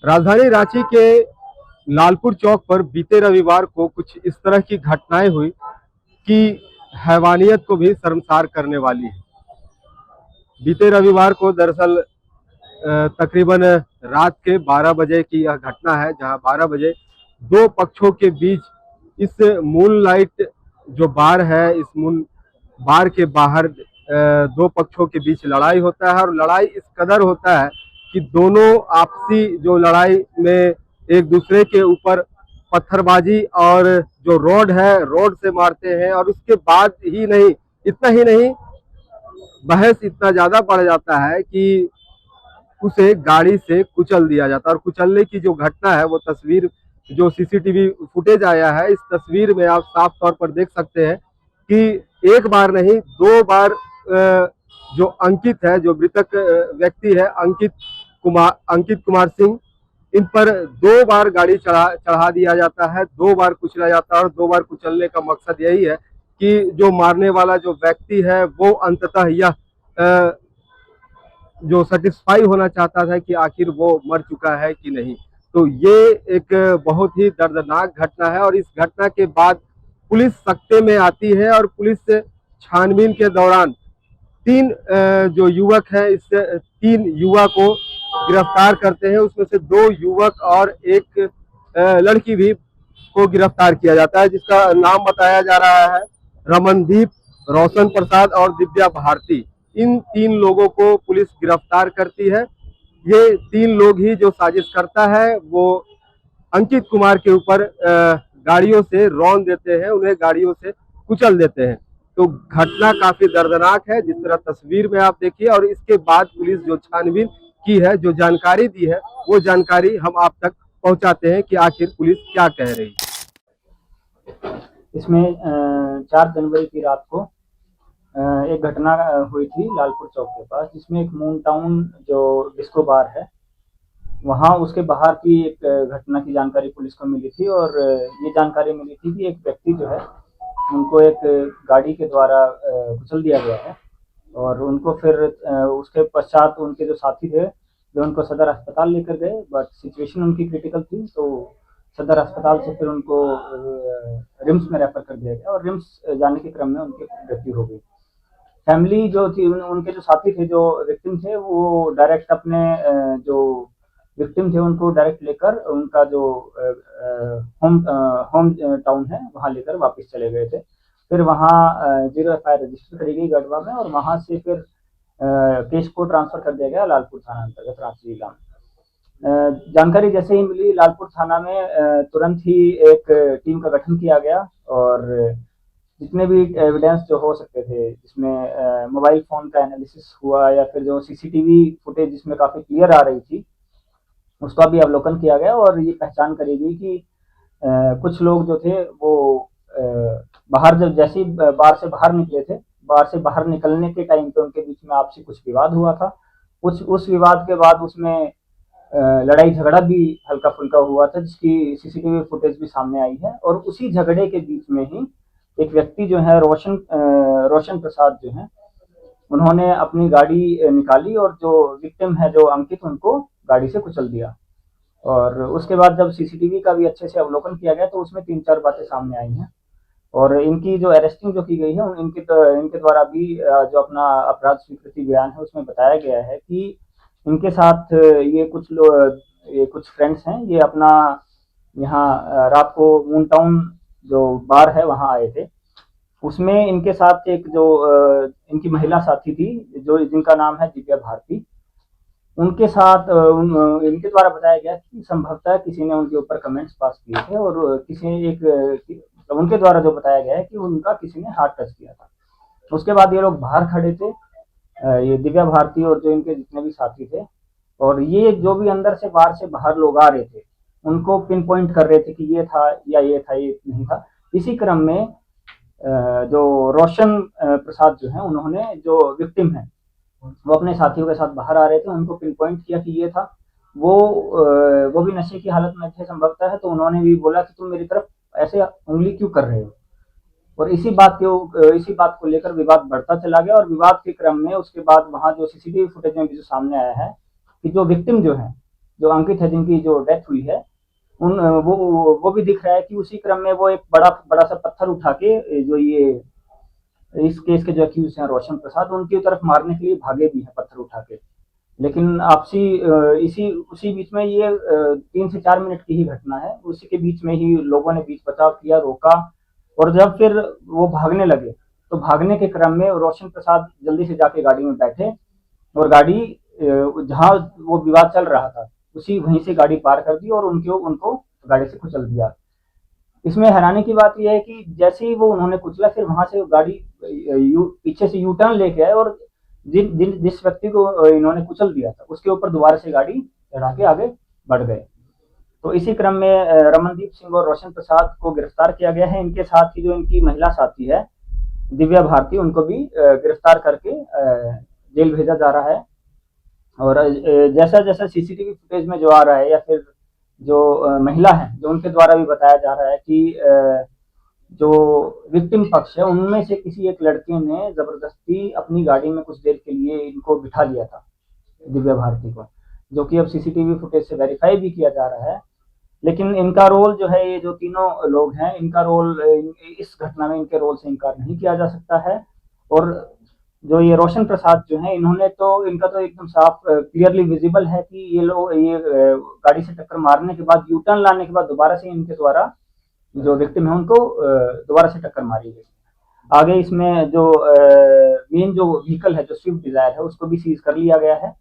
राजधानी रांची के लालपुर चौक पर बीते रविवार को कुछ इस तरह की घटनाएं हुई कि हैवानियत को भी शर्मसार करने वाली है। बीते रविवार को दरअसल तकरीबन रात के 12 बजे की यह घटना है, जहां 12 बजे दो पक्षों के बीच इस मून लाइट जो बार है, इस मून बार के बाहर दो पक्षों के बीच लड़ाई होता है और लड़ाई इस कदर होता है कि दोनों आपसी जो लड़ाई में एक दूसरे के ऊपर पत्थरबाजी और जो रोड है रोड से मारते हैं। और उसके बाद ही नहीं, इतना ही नहीं, बहस इतना ज्यादा बढ़ जाता है कि उसे गाड़ी से कुचल दिया जाता है। और कुचलने की जो घटना है वो तस्वीर जो सीसीटीवी फुटेज आया है, इस तस्वीर में आप साफ तौर पर देख सकते हैं कि एक बार नहीं दो बार जो अंकित है, जो मृतक व्यक्ति है अंकित कुमार सिंह, इन पर दो बार गाड़ी चढ़ा दिया जाता है, दो बार कुचला जाता है। और दो बार कुचलने का मकसद यही है कि जो मारने वाला जो व्यक्ति है वो अंततः यह जो सेटिस्फाई होना चाहता था कि आखिर वो मर चुका है कि नहीं। तो ये एक बहुत ही दर्दनाक घटना है और इस घटना के बाद पुलिस सख्ते में आती है और पुलिस छानबीन के दौरान जो युवक है, इससे 3 युवा को गिरफ्तार करते हैं। उसमें से 2 युवक और एक लड़की भी को गिरफ्तार किया जाता है, जिसका नाम बताया जा रहा है रमनदीप, रोशन प्रसाद और दिव्या भारती। इन 3 लोगों को पुलिस गिरफ्तार करती है। ये 3 लोग ही जो साजिश करता है वो अंकित कुमार के ऊपर गाड़ियों से रौंद देते हैं, उन्हें गाड़ियों से कुचल देते हैं। तो घटना काफी दर्दनाक है जिस तरह तस्वीर में आप देखिए। और इसके बाद पुलिस जो छानबीन की है, जो जानकारी दी है, वो जानकारी हम आप तक पहुंचाते हैं कि आखिर पुलिस क्या कह रही है। इसमें 4 जनवरी की रात को एक घटना हुई थी लालपुर चौक के पास, जिसमें एक मून टाउन जो डिस्को बार है वहाँ उसके बाहर की एक घटना की जानकारी पुलिस को मिली थी। और ये जानकारी मिली थी कि एक व्यक्ति जो है उनको एक गाड़ी के द्वारा कुचल दिया गया है। और उनको फिर उसके पश्चात उनके जो साथी थे वे उनको सदर अस्पताल लेकर गए, बट सिचुएशन उनकी क्रिटिकल थी, तो सदर अस्पताल से फिर उनको रिम्स में रेफर कर दिया गया और रिम्स जाने के क्रम में उनकी मृत्यु हो गई। फैमिली जो थी उनके जो साथी थे, जो विक्टिम थे, वो डायरेक्ट अपने जो विक्टिम थे उनको डायरेक्ट लेकर उनका जो होम होम टाउन है वहाँ लेकर वापस चले गए थे। फिर वहाँ 0 एफआईआर रजिस्टर करी गई गढ़वा में और वहाँ से फिर केस को ट्रांसफर कर दिया गया लालपुर थाना अंतर्गत रांची जिला में। जानकारी जैसे ही मिली लालपुर थाना में तुरंत ही एक टीम का गठन किया गया और जितने भी एविडेंस जो हो सकते थे, जिसमें मोबाइल फोन का एनालिसिस हुआ या फिर जो सीसीटीवी फुटेज जिसमें काफी क्लियर आ रही थी, उसका भी अवलोकन किया गया। और ये पहचान करी गई कि कुछ लोग जो थे वो बाहर जब जैसे ही बार से बाहर निकले थे, बार से बाहर निकलने के टाइम पे उनके बीच में आपसी कुछ विवाद हुआ था। उस विवाद के बाद उसमें लड़ाई झगड़ा भी हल्का फुल्का हुआ था, जिसकी सीसीटीवी फुटेज भी सामने आई है। और उसी झगड़े के बीच में ही एक व्यक्ति जो है रोशन प्रसाद जो है, उन्होंने अपनी गाड़ी निकाली और जो विक्टिम है जो अंकित, उनको गाड़ी से कुचल दिया। और उसके बाद जब सीसीटीवी का भी अच्छे से अवलोकन किया गया तो उसमें 3-4 बातें सामने आई हैं। और इनकी जो अरेस्टिंग जो की गई है इनके द्वारा भी जो अपना अपराध स्वीकृति बयान है उसमें बताया गया है कि इनके साथ ये कुछ फ्रेंड्स हैं, ये अपना यहाँ रात को मून टाउन जो बार है वहाँ आए थे। उसमें इनके साथ एक जो इनकी महिला साथी थी जो जिनका नाम है दिव्या भारती, उनके साथ इनके द्वारा बताया गया कि संभवतः किसी ने उनके ऊपर कमेंट्स पास किए थे और उनके द्वारा जो बताया गया है कि उनका किसी ने हाथ टच किया था। उसके बाद ये लोग बाहर खड़े थे, ये दिव्या भारती और जो इनके जितने भी साथी थे, और ये जो भी अंदर से बाहर लोग आ रहे थे उनको पिन पॉइंट कर रहे थे कि ये था या ये था, ये नहीं था। इसी क्रम में जो रोशन प्रसाद जो है, उन्होंने जो विक्टिम है वो अपने साथियों के साथ बाहर आ रहे थे, उनको पिन पॉइंट किया कि ये था। वो भी नशे की हालत में थे संभवतः है, तो उन्होंने भी बोला कि तुम मेरी तरफ ऐसे उंगली क्यों कर रहे हो। और इसी बात को लेकर विवाद बढ़ता चला गया। और विवाद के क्रम में उसके बाद वहाँ जो सीसीटीवी फुटेज में भी जो सामने आया है कि जो विक्टिम जो है जो अंकित है जिनकी जो डेथ हुई है, उन वो भी दिख रहा है कि उसी क्रम में वो एक बड़ा सा पत्थर उठा के जो ये इस केस के जो अक्यूज हैं रोशन प्रसाद, उनकी तरफ मारने के लिए भागे भी हैं पत्थर उठा के। लेकिन आपसी इसी उसी बीच में ये 3 से 4 मिनट की ही घटना है। उसी के बीच में ही लोगों ने बीच बचाव किया, रोका, और जब फिर वो भागने लगे तो भागने के क्रम में रोशन प्रसाद जल्दी से जाके गाड़ी में बैठे और गाड़ी जहाँ वो विवाद चल रहा था उसी वहीं से गाड़ी पार कर दी और उनको गाड़ी से कुचल दिया। इसमें हैरानी की बात यह है कि जैसे ही वो उन्होंने कुचला, फिर वहां से गाड़ी पीछे से यू टर्न लेके आए और जिस व्यक्ति को इन्होंने कुचल दिया था उसके ऊपर दोबारा से गाड़ी चढ़ा के आगे बढ़ गए। तो इसी क्रम में रमनदीप सिंह और रोशन प्रसाद को गिरफ्तार किया गया है। इनके साथ ही जो इनकी महिला साथी है दिव्या भारती, उनको भी गिरफ्तार करके जेल भेजा जा रहा है। और जैसा जैसा सीसीटीवी फुटेज में जो आ रहा है या फिर जो महिला है जो उनके द्वारा भी बताया जा रहा है कि जो विक्टिम पक्ष है उनमें से किसी एक लड़के ने जबरदस्ती अपनी गाड़ी में कुछ देर के लिए इनको बिठा लिया था, दिव्या भारती को, जो कि अब सीसीटीवी फुटेज से वेरीफाई भी किया जा रहा है। लेकिन इनका रोल जो है, ये जो तीनों लोग हैं, इनका रोल इस घटना में इनके रोल से इनकार नहीं किया जा सकता है। और जो ये रोशन प्रसाद जो है, इन्होंने तो इनका तो एकदम साफ क्लियरली विजिबल है कि ये लोग ये गाड़ी से टक्कर मारने के बाद यू टर्न लाने के बाद दोबारा से इनके द्वारा जो विक्टिम है उनको दोबारा से टक्कर मारी गई। आगे इसमें जो मेन जो व्हीकल है जो स्विफ्ट डिजायर है उसको भी सीज कर लिया गया है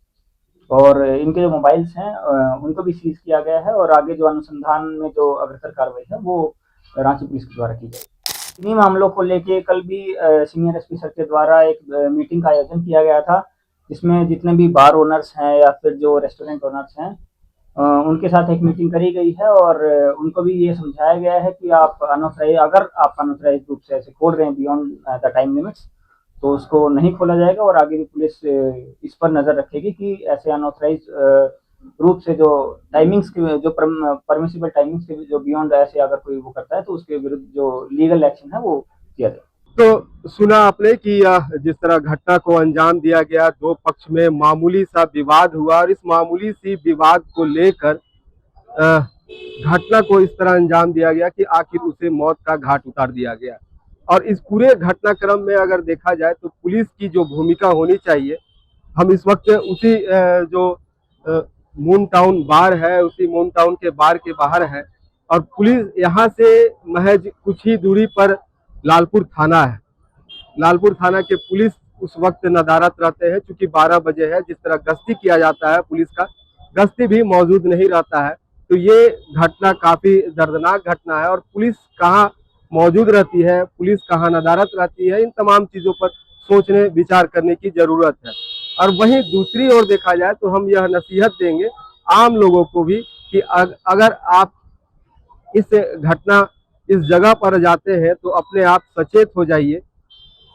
और इनके जो मोबाइल्स हैं उनको भी सीज किया गया है। और आगे जो अनुसंधान में जो अग्रसर कार्रवाई है वो रांची पुलिस के द्वारा की जाएगी। इन्हीं मामलों को लेके कल भी सीनियर एसपी सर के द्वारा एक मीटिंग का आयोजन किया गया था, जिसमें जितने भी बार ओनर्स हैं या फिर जो रेस्टोरेंट ओनर्स हैं उनके साथ एक मीटिंग करी गई है और उनको भी ये समझाया गया है कि अगर आप अनऑथराइज रूप से ऐसे खोल रहे हैं बियॉन्ड द टाइम लिमिट्स तो उसको नहीं खोला जाएगा। और आगे भी पुलिस इस पर नजर रखेगी कि ऐसे अनऑथराइज रूप से जो टाइमिंग्स की जो परमिसिबल टाइमिंग्स के जो बियॉन्ड ऐसे अगर कोई वो करता है तो उसके विरुद्ध जो लीगल एक्शन है वो किया जाए। तो सुना आपने कि जिस तरह घटना को अंजाम दिया गया, दो पक्ष में मामूली सा विवाद हुआ और इस मामूली सी विवाद को लेकर घटना को इस तरह अंजाम दिया गया कि आखिर उसे मौत का घाट उतार दिया गया। और इस पूरे घटनाक्रम में अगर देखा जाए तो पुलिस की जो भूमिका होनी चाहिए, हम इस वक्त उसी जो मून टाउन बार है उसी मून टाउन के बार के बाहर है और पुलिस यहाँ से महज कुछ ही दूरी पर लालपुर थाना है। लालपुर थाना के पुलिस उस वक्त नदारत रहते हैं, चूंकि 12 बजे है, जिस तरह गश्ती किया जाता है पुलिस का गश्ती भी मौजूद नहीं रहता है। तो ये घटना काफी दर्दनाक घटना है और पुलिस कहाँ मौजूद रहती है, पुलिस कहाँ नदारत रहती है, इन तमाम चीजों पर सोचने विचार करने की जरूरत है। और वहीं दूसरी ओर देखा जाए तो हम यह नसीहत देंगे आम लोगों को भी कि अगर आप इस घटना इस जगह पर जाते हैं तो अपने आप सचेत हो जाइए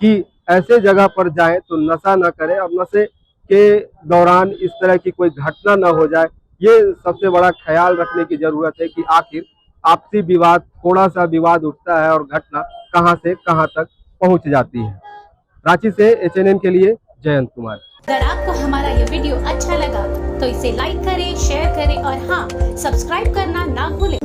कि ऐसे जगह पर जाएं तो नशा न करें और नशे के दौरान इस तरह की कोई घटना न हो जाए। ये सबसे बड़ा ख्याल रखने की जरूरत है कि आखिर आपसी विवाद, थोड़ा सा विवाद उठता है और घटना कहां से कहां तक पहुंच जाती है। रांची से एचएनएन के लिए जयंत कुमार। अगर आपको हमारा ये वीडियो अच्छा लगा तो इसे लाइक करें, शेयर करें और हाँ, सब्सक्राइब करना ना भूलें।